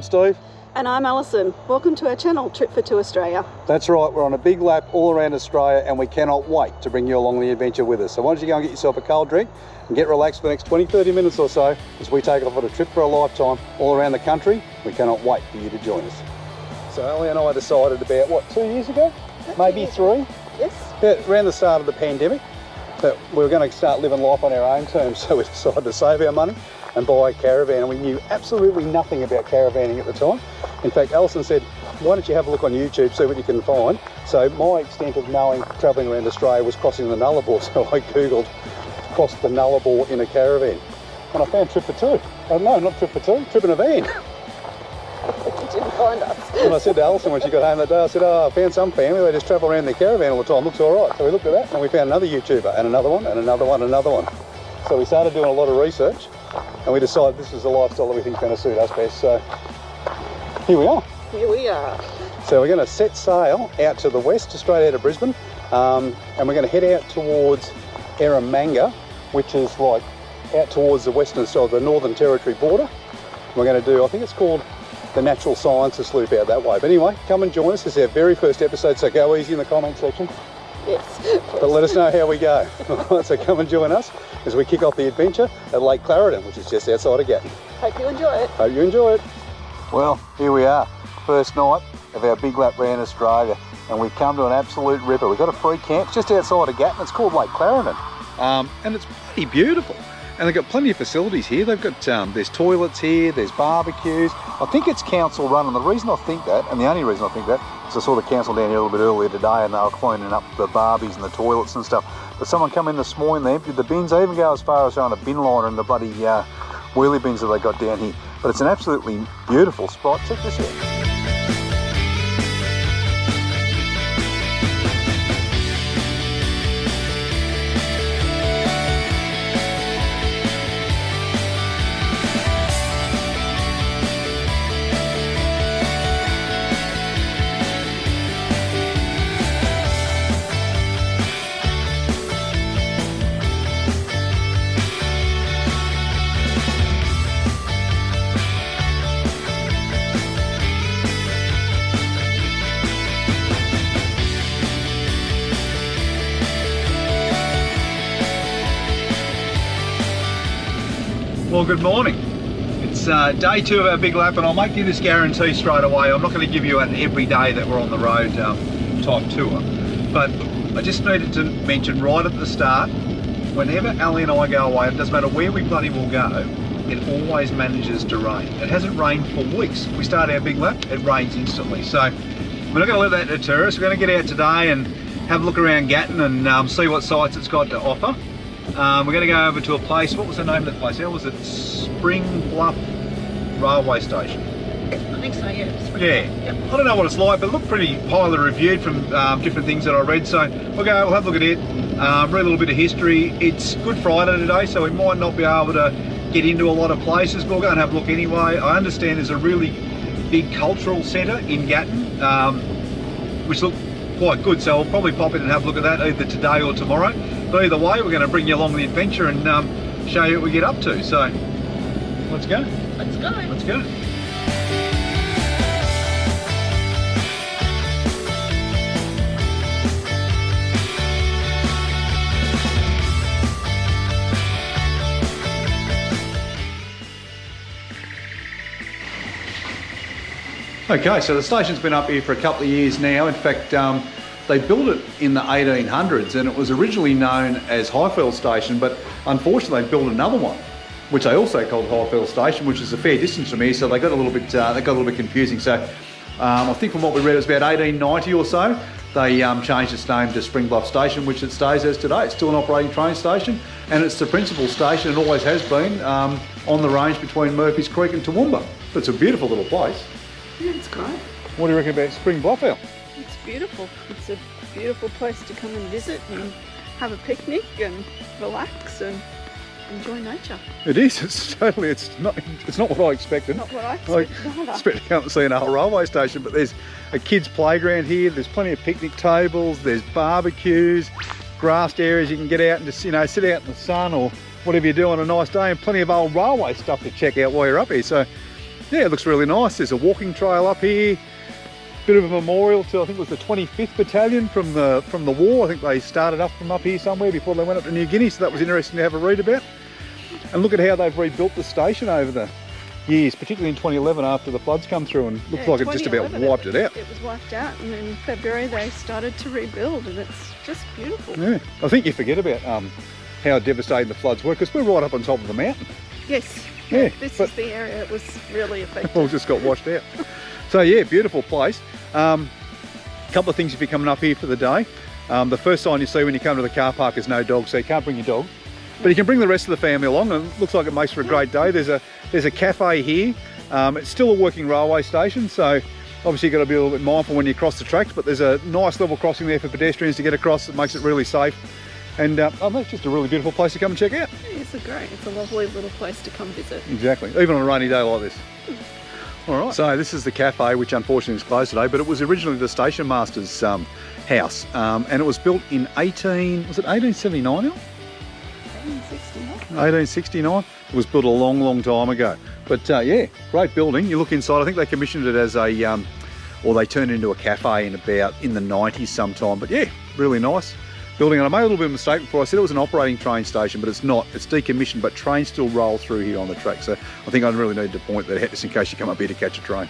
I'm Steve. And I'm Alison. Welcome to our channel, Trip for Two Australia. That's right, we're on a big lap all around Australia and we cannot wait to bring you along the adventure with us. So why don't you go and get yourself a cold drink and get relaxed for the next 20-30 minutes or so as we take off on a trip for a lifetime all around the country. We cannot wait for you to join us. So Ellie and I decided about, what, 2 years ago? Maybe 3? Yes. About around the start of the pandemic that we were going to start living life on our own terms, so we decided to save our money and buy a caravan, and we knew absolutely nothing about caravanning at the time. In fact, Alison said, why don't you have a look on YouTube, see what you can find. So my extent of knowing, travelling around Australia, was crossing the Nullarbor, so I googled cross the Nullarbor in a caravan. And I found Trip for Two. Oh no, not Trip for Two, Trip in a Van. You didn't find us. And I said to Alison when she got home that day, I said, oh, I found some family, they just travel around their caravan all the time, looks all right. So we looked at that and we found another YouTuber and another one and another one and another one. So we started doing a lot of research and we decided this was the lifestyle that we think is going to suit us best. So here we are. Here we are. So we're going to set sail out to the west, straight out of Brisbane, and we're going to head out towards Eromanga, which is like out towards the western side of the Northern Territory border. We're going to do, I think it's called the Natural Sciences Loop out that way. But anyway, come and join us. This is our very first episode, so go easy in the comment section. Yes. But let us know how we go. So come and join us as we kick off the adventure at Lake Clarendon, which is just outside of Gatton. Hope you enjoy it. Hope you enjoy it. Well, here we are. First night of our big lap round Australia, and we've come to an absolute ripper. We've got a free camp just outside of Gatton. It's called Lake Clarendon, and it's pretty beautiful. And they've got plenty of facilities here. They've got there's toilets here, there's barbecues. I think it's council run, and the reason I think that, and the only reason I think that, is I saw the council down here a little bit earlier today, and they were cleaning up the barbies and the toilets and stuff. But someone come in this morning, they emptied the bins. They even go as far as throwing a bin liner in the bloody wheelie bins that they got down here. But it's an absolutely beautiful spot. Check this out. Well, good morning. It's day 2 of our big lap, and I'll make you this guarantee straight away. I'm not going to give you an every day that we're on the road type tour, but I just needed to mention right at the start, whenever Ali and I go away, it doesn't matter where we bloody will go, it always manages to rain. It hasn't rained for weeks. We start our big lap, it rains instantly. So we're not going to let that deter us. We're going to get out today and have a look around Gatton and see what sights it's got to offer. We're going to go over to a place, what was the name of that place? How was it? Spring Bluff Railway Station. I think so, yeah. Yeah. Yep. I don't know what it's like, but it looked pretty highly reviewed from different things that I read. So we'll have a look at it, read a little bit of history. It's Good Friday today, so we might not be able to get into a lot of places, but we'll go and have a look anyway. I understand there's a really big cultural centre in Gatton, which looked quite good, so we'll probably pop in and have a look at that either today or tomorrow. But either way, we're going to bring you along the adventure and show you what we get up to. So let's go. Let's go. Let's go. Okay, so the station's been up here for a couple of years now. In fact, they built it in the 1800s, and it was originally known as Highfield Station, but unfortunately they built another one, which they also called Highfield Station, which is a fair distance from here, so they got a little bit confusing. So I think from what we read, it was about 1890 or so, they changed its name to Spring Bluff Station, which it stays as today. It's still an operating train station, and it's the principal station, and always has been, on the range between Murphy's Creek and Toowoomba. It's a beautiful little place. Yeah, it's great. What do you reckon about Spring Bluff, Al? It's beautiful. It's a beautiful place to come and visit and have a picnic and relax and enjoy nature. It is. It's not what I expected. Not what I expected either. I expected to come and see an old railway station, but there's a kids' playground here. There's plenty of picnic tables. There's barbecues, grassed areas you can get out and just sit out in the sun or whatever you do on a nice day, and plenty of old railway stuff to check out while you're up here. So yeah, it looks really nice. There's a walking trail up here. Bit of a memorial to, I think it was the 25th Battalion from the war. I think they started up from up here somewhere before they went up to New Guinea, so that was interesting to have a read about. And look at how they've rebuilt the station over the years, particularly in 2011 after the floods come through, and looks like it just about wiped it out. It was wiped out, and in February they started to rebuild, and it's just beautiful. Yeah, I think you forget about how devastating the floods were, because we're right up on top of the mountain. Yes. Yeah, this is the area that was really affected. All just got washed out. So yeah, beautiful place. Couple of things if you're coming up here for the day. The first sign you see when you come to the car park is no dogs, so you can't bring your dog. But you can bring the rest of the family along, and it looks like it makes for a great day. There's a cafe here. It's still a working railway station, so obviously you've got to be a little bit mindful when you cross the tracks, but there's a nice level crossing there for pedestrians to get across that makes it really safe. And that's just a really beautiful place to come and check out. It's a lovely little place to come visit. Exactly, even on a rainy day like this. All right, so this is the cafe, which unfortunately is closed today, but it was originally the station master's house, and it was built in 1879 now? 1869. It was built a long time ago. But yeah, great building. You look inside, I think they commissioned it as a, or they turned it into a cafe in the 90s sometime. But yeah, really nice building. And I made a little bit of a mistake before. I said it was an operating train station, but it's not. It's decommissioned, but trains still roll through here on the track. So I think I really need to point that out just in case you come up here to catch a train.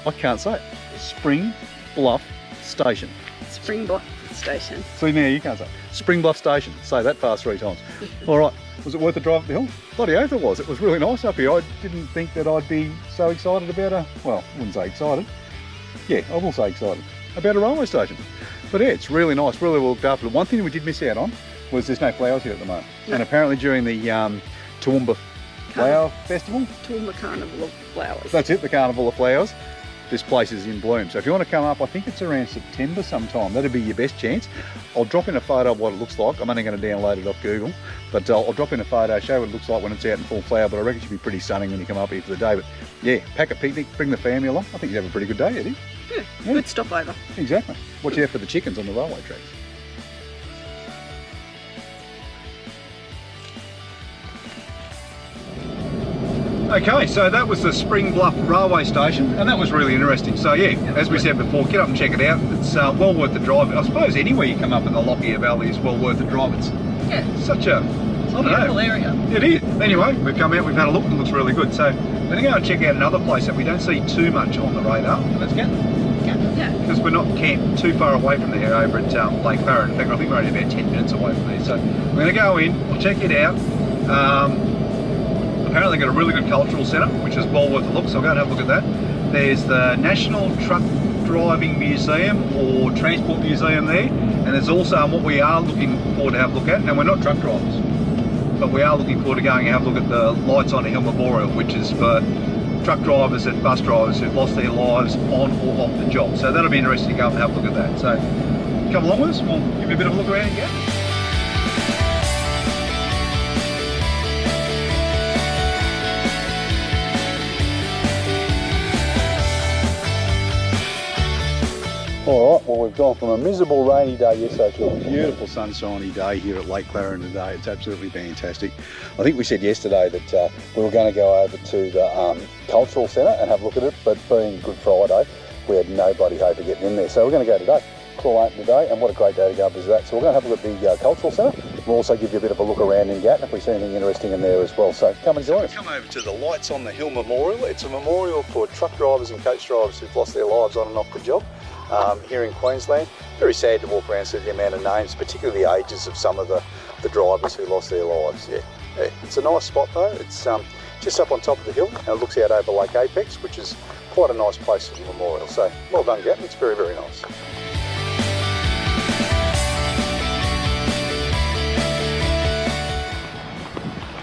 I can't say it. Spring Bluff Station. Spring Bluff Station. See now, you can't say it. Spring Bluff Station. Say that fast 3 times. All right, was it worth the drive up the hill? Bloody oath it was. It was really nice up here. I didn't think that I'd be so excited about well, I wouldn't say excited. Yeah, I will say excited about a railway station. But yeah, it's really nice, really well looked after. One thing we did miss out on was there's no flowers here at the moment. No. And apparently during the Toowoomba Flower Festival. Toowoomba Carnival of Flowers. That's it, the Carnival of Flowers. This place is in bloom. So if you want to come up, I think it's around September sometime. That'd be your best chance. I'll drop in a photo of what it looks like. I'm only going to download it off Google. But I'll drop in a photo, show what it looks like when it's out in full flower. But I reckon it should be pretty stunning when you come up here for the day. But yeah, pack a picnic, bring the family along. I think you'd have a pretty good day, Eddie. Yeah, good stopover. Exactly. Watch out for the chickens on the railway tracks. Okay, so that was the Spring Bluff Railway Station, and that was really interesting. So yeah, as we said before, get up and check it out. It's well worth the drive. I suppose anywhere you come up in the Lockyer Valley is well worth the drive. It's such a beautiful area. It is. Anyway, we've come out, we've had a look, and it looks really good. So we're going to go and check out another place that we don't see too much on the radar, and that's Gatton. Yeah. Because we're not camped too far away from there over at Lake Barron. In fact, I think we're only about 10 minutes away from there. So we're going to go in, we'll check it out. Apparently they've got a really good cultural centre, which is well worth a look, so I'll go and have a look at that. There's the National Truck Driving Museum or Transport Museum there, and there's also what we are looking forward to have a look at, and we're not truck drivers, but we are looking forward to going and have a look at the Lights on a Hill Memorial, which is for truck drivers and bus drivers who've lost their lives on or off the job. So that'll be interesting to go and have a look at that. So come along with us, we'll give you a bit of a look around again. Alright, well we've gone from a miserable rainy day yesterday to a beautiful sunshiny day here at Lake Clarin today. It's absolutely fantastic. I think we said yesterday that we were going to go over to the Cultural Centre and have a look at it, but being Good Friday, we had no bloody hope of getting in there. So we're going to go today. Claw open today, and what a great day to go visit that. So we're going to have a look at the Cultural Centre. We'll also give you a bit of a look around in Gatton if we see anything interesting in there as well. So come and join us. Come over to the Lights on the Hill Memorial. It's a memorial for truck drivers and coach drivers who've lost their lives on and off the job. Here in Queensland. Very sad to walk around and see the amount of names, particularly the ages of some of the drivers who lost their lives. Yeah, it's a nice spot though. It's just up on top of the hill and it looks out over Lake Apex, which is quite a nice place for the memorial. So well done, Gatton. It's very, very nice.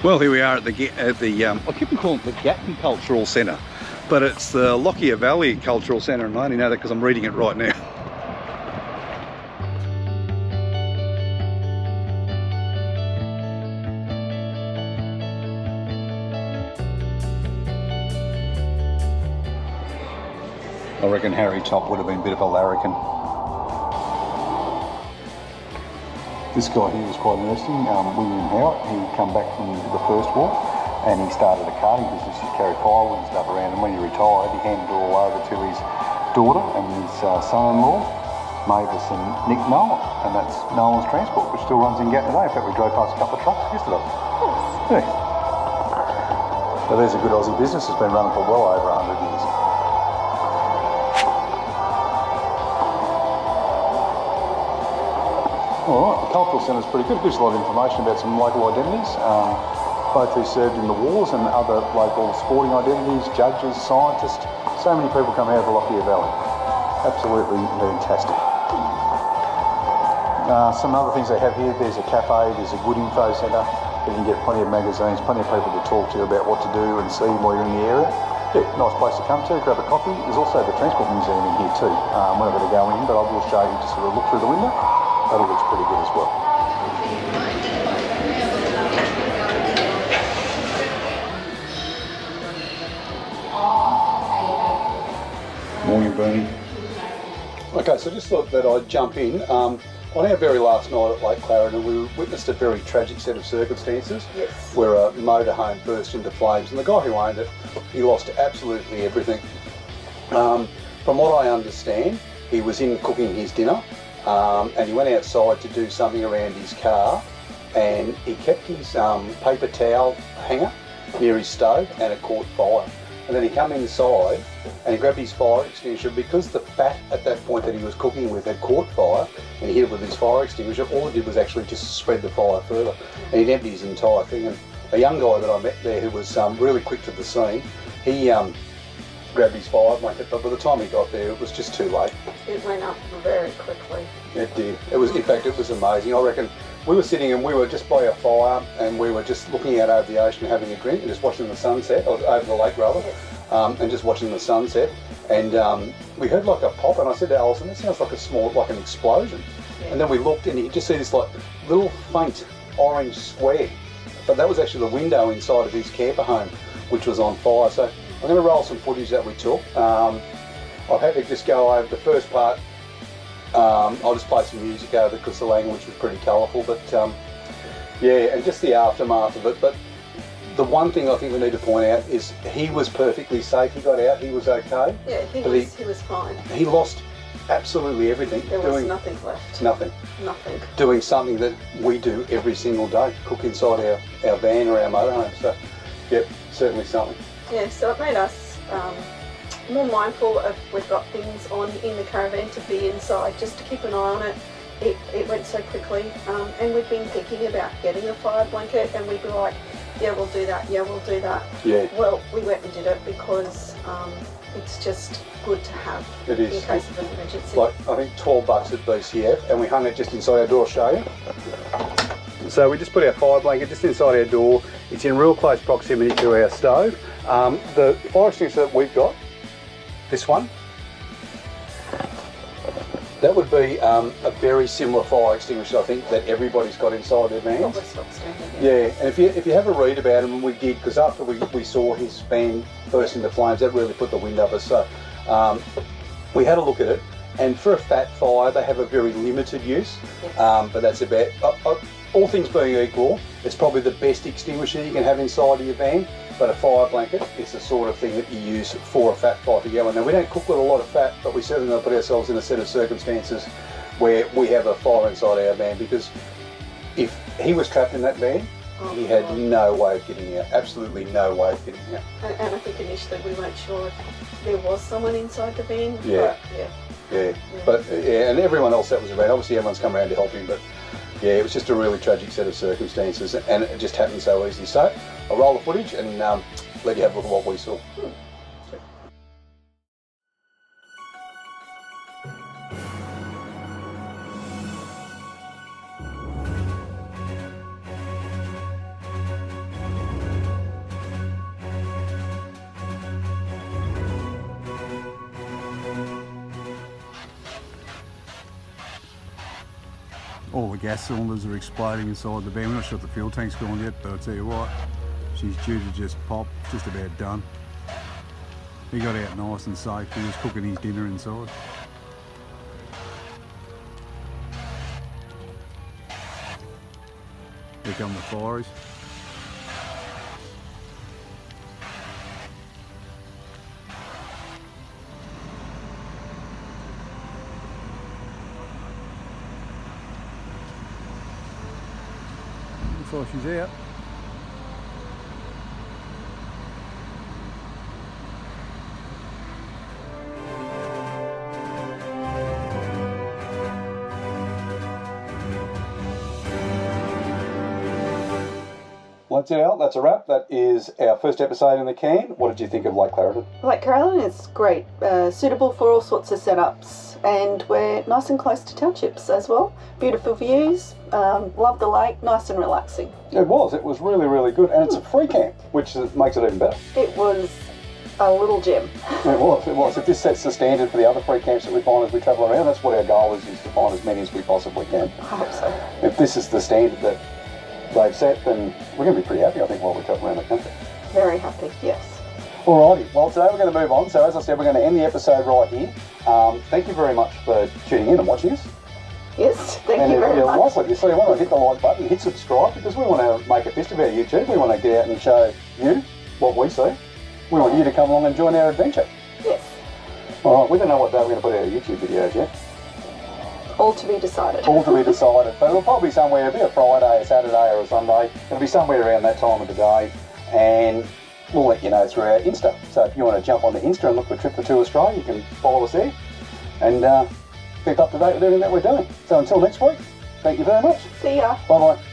Well, here we are at the I keep on calling it the Gatton Cultural Centre, but it's the Lockyer Valley Cultural Centre, and I only know that because I'm reading it right now. I reckon Harry Top would have been a bit of a larrikin. This guy here was quite interesting, William Howard. He come back from the First War and he started a carting business to carry firewood and stuff around, and when he retired he handed it all over to his daughter and his son-in-law, Mavis and Nick Nolan, and that's Nolan's Transport, which still runs in Gatton today. In fact, we drove past a couple of trucks yesterday. Yeah. So there's a good Aussie business that's been running for well over 100 years. Alright, the Cultural Centre is pretty good. It gives a lot of information about some local identities, both who served in the wars and other local sporting identities, judges, scientists. So many people come out of the Lockyer Valley. Absolutely fantastic. Some other things they have here, there's a cafe, there's a good info centre. You can get plenty of magazines, plenty of people to talk to you about what to do and see while you're in the area. Yeah, nice place to come to, grab a coffee. There's also the Transport Museum in here too. We're not going to go in, but I will show you to sort of look through the window. That looks pretty good as well. Morning, Bernie. Okay, so just thought that I'd jump in. On our very last night at Lake Clarendon, we witnessed a very tragic set of circumstances. Yes. Where a motorhome burst into flames, and the guy who owned it, he lost absolutely everything. From what I understand, he was in cooking his dinner. And he went outside to do something around his car, and he kept his paper towel hanger near his stove, and it caught fire. And then he came inside and he grabbed his fire extinguisher. Because the fat at that point that he was cooking with had caught fire, and he hit it with his fire extinguisher, all it did was actually just spread the fire further, and he'd emptied his entire thing. And a young guy that I met there who was really quick to the scene, he grabbed his fire blanket, but by the time he got there it was just too late. It went up very quickly. It did. It was, in fact, it was amazing. I reckon we were sitting and we were just by a fire, and we were just looking out over the ocean, having a drink and just watching the sunset, or over the lake rather, and just watching the sunset. And we heard like a pop, and I said to Alison, "It sounds like a small, like an explosion." Yeah. And then we looked, and you could just see this like little faint orange square, but that was actually the window inside of his camper home, which was on fire. So I'm going to roll some footage that we took. I've had to just go over the first part. I'll just play some music over because the language was pretty colourful, but yeah, and just the aftermath of it. But the one thing I think we need to point out is he was perfectly safe. He got out, he was okay. Yeah, he was fine. He lost absolutely everything. There was nothing left. Nothing. Nothing. Doing something that we do every single day, cook inside our van or our motorhome. So, yep, certainly something. Yeah, so it made us more mindful of we've got things on in the caravan to be inside, just to keep an eye on it. It went so quickly, and we've been thinking about getting a fire blanket, and we'd be like, yeah, we'll do that, yeah, we'll do that. Yeah. Well, we went and did it because it's just good to have in case of an emergency. Like, I think $12 at BCF, and we hung it just inside our door. I'll show you. So we just put our fire blanket just inside our door. It's in real close proximity to our stove. The fire extinguisher that we've got, this one, that would be a very similar fire extinguisher, I think, that everybody's got inside their vans. Yeah, and if you have a read about them, and we did, because after we saw his van burst into flames, that really put the wind up us. So we had a look at it, and for a fat fire, they have a very limited use, but that's about, all things being equal, it's probably the best extinguisher you can have inside of your van. But a fire blanket is the sort of thing that you use for a fat fire to go in. Now, we don't cook with a lot of fat, but we certainly want to put ourselves in a set of circumstances where we have a fire inside our van, because if he was trapped in that van, he had no way of getting out, absolutely no way of getting out. And I think initially we weren't sure if there was someone inside the van. Yeah. But and everyone else that was around, obviously everyone's come around to help him, but yeah, it was just a really tragic set of circumstances, and it just happened so easy. So I'll roll the footage and let you have a look at what we saw. All the gas cylinders are exploding inside the van. We're not sure if the fuel tank's gone yet, but I'll tell you what, she's due to just pop, just about done. He got out nice and safe. He was cooking his dinner inside. Here come the fireys. Looks like she's out. Well, that's it, Al. That's a wrap. That is our first episode in the can. What did you think of Lake Clarendon? Lake Carolyn is great, suitable for all sorts of setups, and we're nice and close to townships as well. Beautiful views, love the lake, nice and relaxing. It was really, really good, and it's a free camp, which makes it even better. It was a little gem. It was. If this sets the standard for the other free camps that we find as we travel around, that's what our goal is to find as many as we possibly can. I hope so. If this is the standard that they've set, then we're going to be pretty happy, I think, while we travel around the country. Very happy, yes. Alrighty, well today we're going to move on. So as I said, we're going to end the episode right here. Thank you very much for tuning in and watching us. Yes, thank you very much. Like you see, you want to hit the like button, hit subscribe, because we want to make a fist of our YouTube. We want to get out and show you what we see. We want you to come along and join our adventure. Yes. Alright, we don't know what day we're going to put our YouTube videos yet. All to be decided. All to be decided. But it'll probably be somewhere, it'll be a Friday, a Saturday or a Sunday. It'll be somewhere around that time of the day. And we'll let you know through our Insta. So if you want to jump onto Insta and look for Trip for Two Australia, you can follow us there and keep up to date with everything that we're doing. So until next week, thank you very much. See ya. Bye bye.